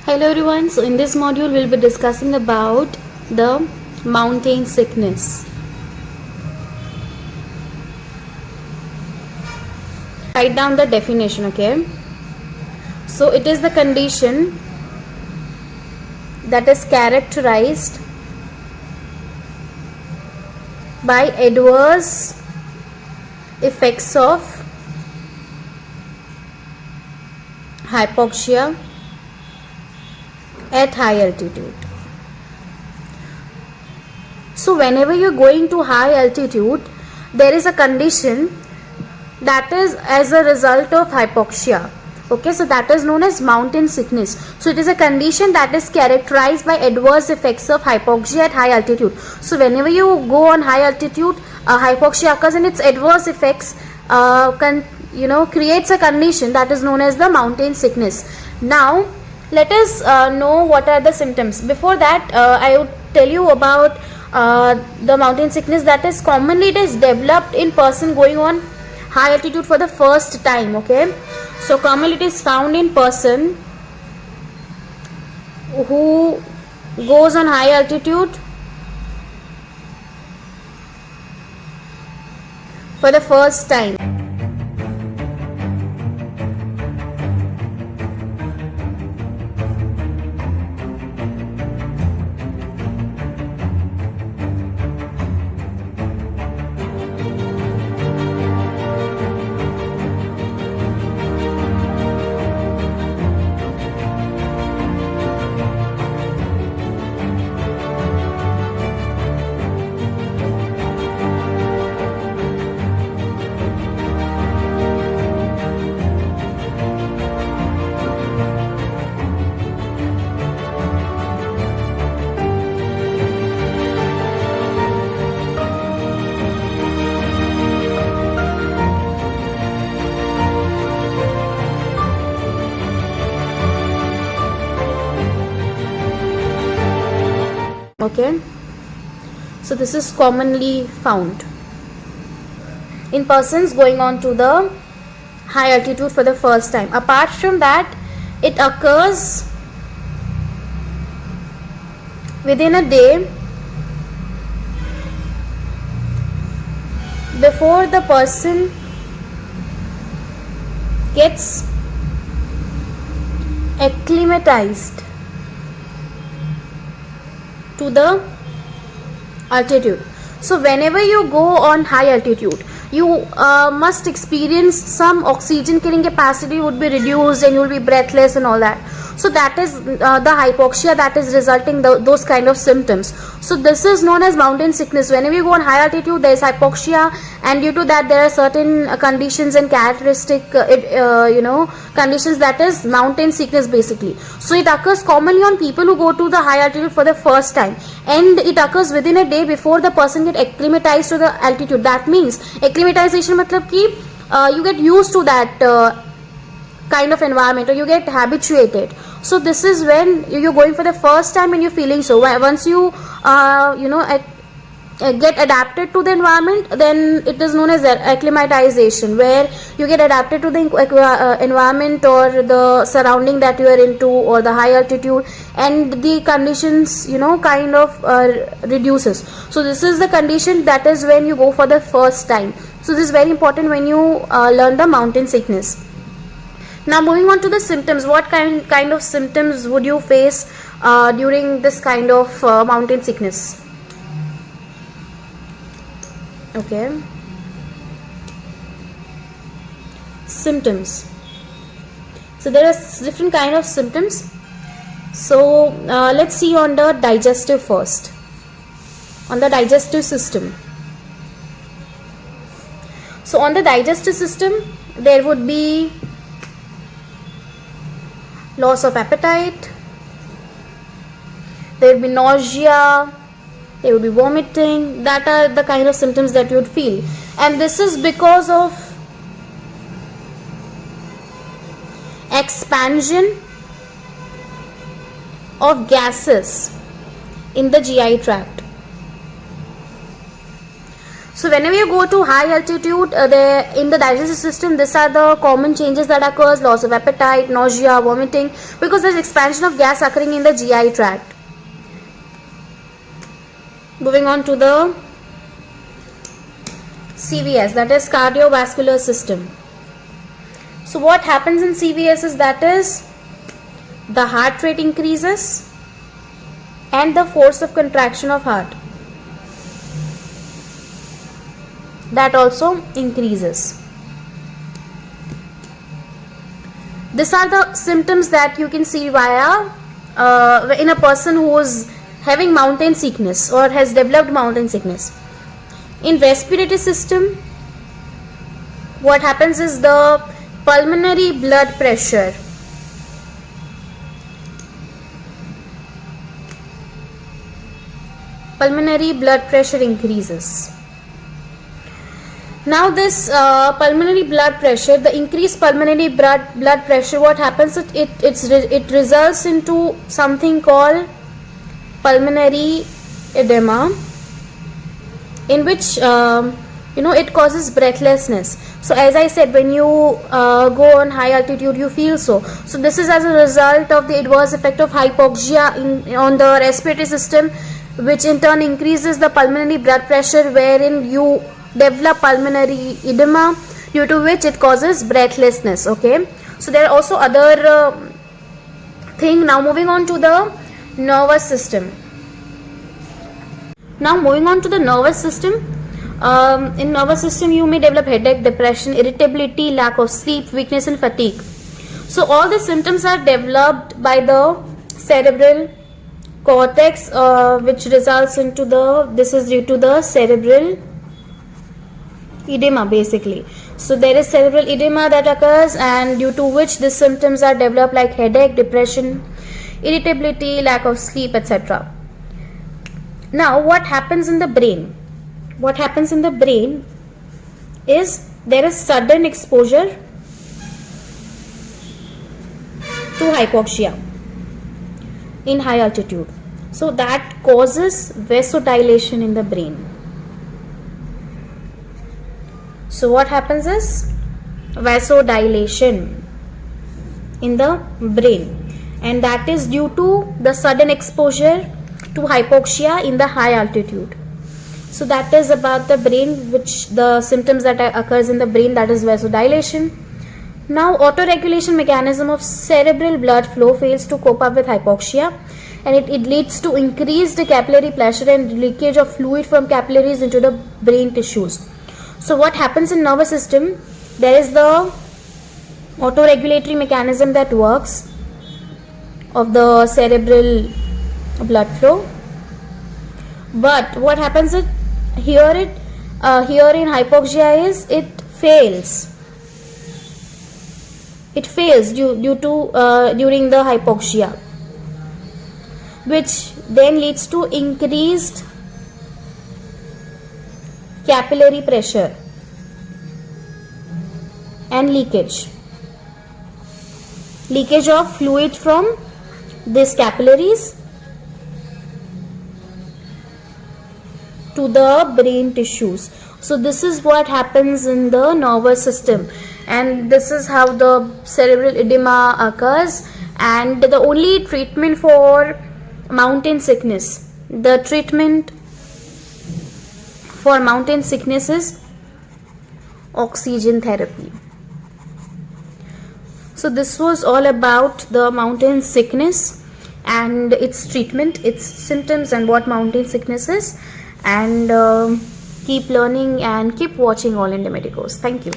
Hello everyone, so in this module we'll be discussing about the mountain sickness. Write down the definition, okay? So it is the condition that is characterized by adverse effects of hypoxia at high altitude. So whenever you're going to high altitude, there is a condition that is as a result of hypoxia. Okay, so that is known as mountain sickness. So it is a condition that is characterized by adverse effects of hypoxia at high altitude. So whenever you go on high altitude, hypoxia occurs and its adverse effects creates a condition that is known as the mountain sickness. Now let us know what are the symptoms. Before that, I would tell you about the mountain sickness that is commonly it is developed in person going on high altitude for the first time. Okay, so commonly it is found in person who goes on high altitude for the first time. Okay, so this is commonly found in persons going on to the high altitude for the first time. Apart from that, it occurs within a day before the person gets acclimatized to the altitude. So whenever you go on high altitude, you must experience some oxygen carrying capacity would be reduced and you will be breathless and all that. So that is the hypoxia that is resulting those kind of symptoms. So this is known as mountain sickness. Whenever you go on high altitude, there is hypoxia, and due to that there are certain conditions and characteristic conditions that is mountain sickness basically. So it occurs commonly on people who go to the high altitude for the first time, and it occurs within a day before the person get acclimatized to the altitude. That means acclimatization matlab ki you get used to that kind of environment, or you get habituated. So this is when you're going for the first time and you're feeling so. Once you get adapted to the environment, then it is known as acclimatization, where you get adapted to the environment or the surrounding that you are into, or the high altitude, and the conditions kind of reduces. So this is the condition that is when you go for the first time. So this is very important when you learn the mountain sickness. Now moving on to the symptoms. What kind of symptoms would you face during this kind of mountain sickness? Okay, symptoms. So there are different kind of symptoms. So let's see on the digestive first. On the digestive system. So on the digestive system, there would be loss of appetite, there will be nausea, there will be vomiting. That are the kind of symptoms that you would feel, and this is because of expansion of gases in the GI tract. So whenever you go to high altitude, in the digestive system, these are the common changes that occurs: loss of appetite, nausea, vomiting, because there's expansion of gas occurring in the GI tract. Moving on to the CVS, that is cardiovascular system. So what happens in CVS is that is the heart rate increases and the force of contraction of heart, that also increases. These are the symptoms that you can see via in a person who is having mountain sickness or has developed mountain sickness. In respiratory system, what happens is the pulmonary blood pressure increases. Now this pulmonary blood pressure, the increased pulmonary blood pressure, what happens, it results into something called pulmonary edema, in which it causes breathlessness. So as I said, when you go on high altitude, you feel so this is as a result of the adverse effect of hypoxia on the respiratory system, which in turn increases the pulmonary blood pressure, wherein you develop pulmonary edema, due to which it causes breathlessness. Okay, so there are also other thing. Now moving on to the nervous system. In nervous system, you may develop headache, depression, irritability, lack of sleep, weakness and fatigue. So all these symptoms are developed by the cerebral cortex, which results into this is due to the cerebral edema basically. So there is cerebral edema that occurs, and due to which these symptoms are developed, like headache, depression, irritability, lack of sleep, etc. Now what happens in the brain? What happens in the brain is there is sudden exposure to hypoxia in high altitude. So that causes vasodilation in the brain. So what happens is vasodilation in the brain, and that is due to the sudden exposure to hypoxia in the high altitude. So that is about the brain, which the symptoms that occurs in the brain, that is vasodilation. Now autoregulation mechanism of cerebral blood flow fails to cope up with hypoxia, and it leads to increased capillary pressure and leakage of fluid from capillaries into the brain tissues. So what happens in nervous system? There is the autoregulatory mechanism that works of the cerebral blood flow, but what happens is here in hypoxia is it fails due to during the hypoxia, which then leads to increased capillary pressure and leakage of fluid from these capillaries to the brain tissues. So this is what happens in the nervous system, and this is how the cerebral edema occurs. And the only treatment for mountain sickness, is oxygen therapy. So this was all about the mountain sickness and its treatment, its symptoms, and what mountain sickness is. And keep learning and keep watching All India Medicos. Thank you.